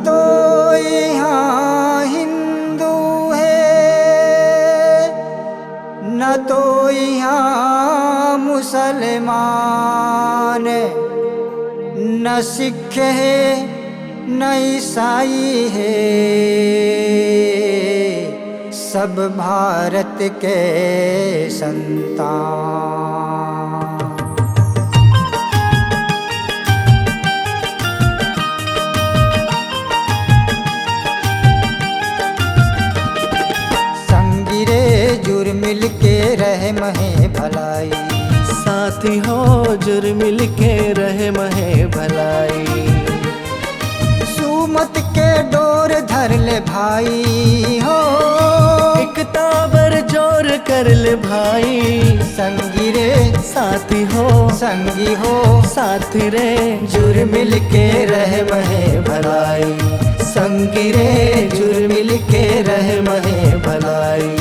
तो यहाँ हिंदू है, न तो यहाँ मुसलमान, न सिख है न ईसाई है, सब भारत के संतान। जुर मिल के रहे महे भलाई, साथी हो जुर मिल के रहे महे भलाई। सुमत के डोर धर ले भाई हो, एकता बर जोर कर ले भाई। संगी रे साथी हो संगी हो साथी रे, जुर मिल के रहे महे भलाई। संगी रे जुर मिल के रहे महे भलाई।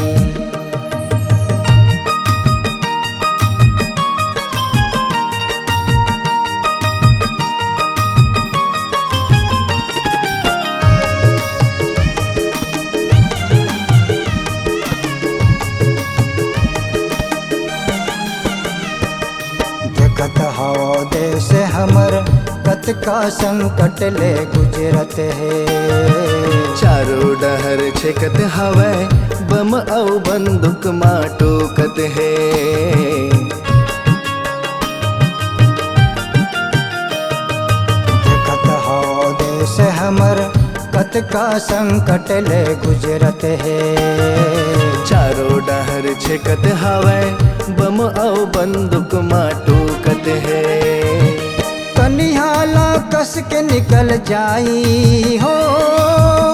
देखत हवा देश हमर कत का संकट ले गुजरत है। चारों डहर छेकत हवै बम औ बंदूक माटोकत है। देखत हवा देश हमर कत का संकट ले गुजरत है। चारों डहर छेकत हवै बम औ बंदूक माटोकत है। कनिहाला कस के निकल जाई हो,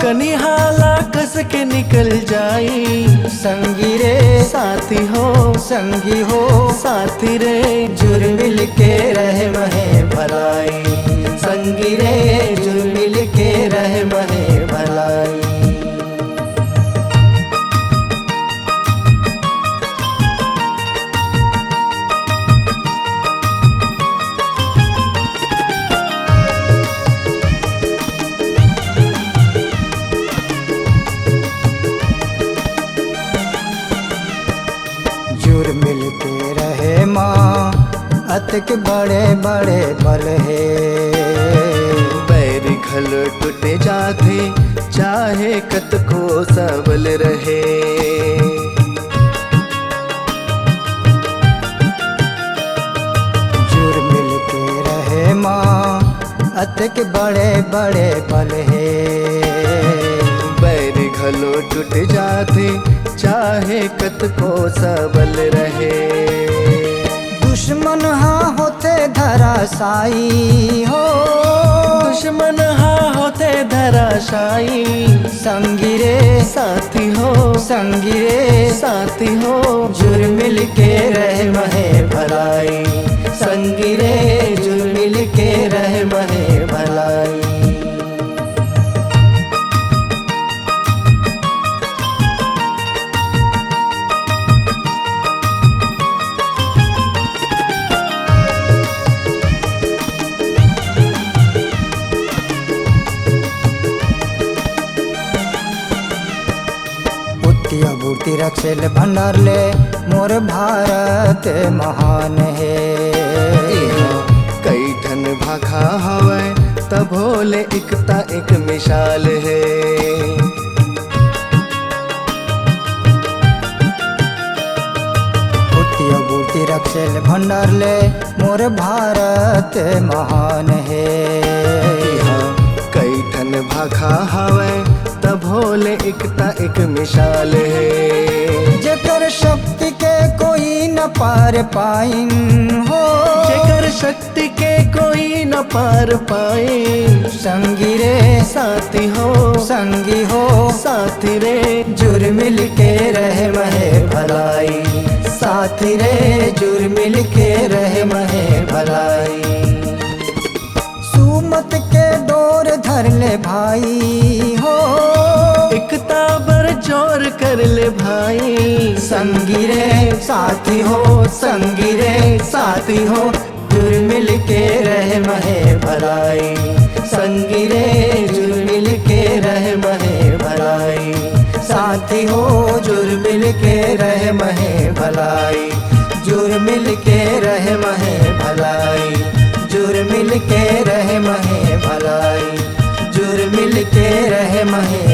कनिहाला कस के निकल जाई। संगी रे साथी हो संगी हो साथी रे, जुर मिल के रहे महे भलाई। संगी रे जुर मिल के रहे महे भलाई। जुर मिल के रहे माँ अतक बड़े बड़े बल है। बैर खल टूट जाते चाहे कत को सबल रहे। जुर मिल के रहे माँ अतक बड़े बड़े बल है। बैर घलो टूट जाते चाहे कत को सबल रहे। दुश्मन हाँ होते धराशाई हो, दुश्मन हाँ होते धराशाई। संगी रे साथी हो संगी रे साथी हो, जुर मिल के रहे महे भलाई। संगी रे जुर मिल के रहे महे भलाई। बूटी रक्षल भंडार ले मोर भारत महान है। कई ठन भाखा हवै तब भोले एकता एक मिसाल है। बूटी रक्षल भंडार ले मोर भारत महान है। कई ठन भाखा हवै तब भोले एकता एक मिसाल है। जेकर शक्ति के कोई न पार पाइन हो, जेकर शक्ति के कोई न पार पाए। संगी रे साथी हो संगी हो साथी रे, जुर मिल के रहे महे भलाई। साथी रे जुर मिल के रहे महे भलाई। सुमत के डोर धर ले भाई हो, एकता बर जोर कर ले भाई। संगी रे साथी हो संगी रे साथी हो, जुर मिल के रहे महे भलाई। संगी रे जुर मिल हो जुर मिल के रहे महे भलाई, जुर मिल के रहे महे भलाई, जुर मिल के रहे महे भलाई, जुर मिल के रहे महे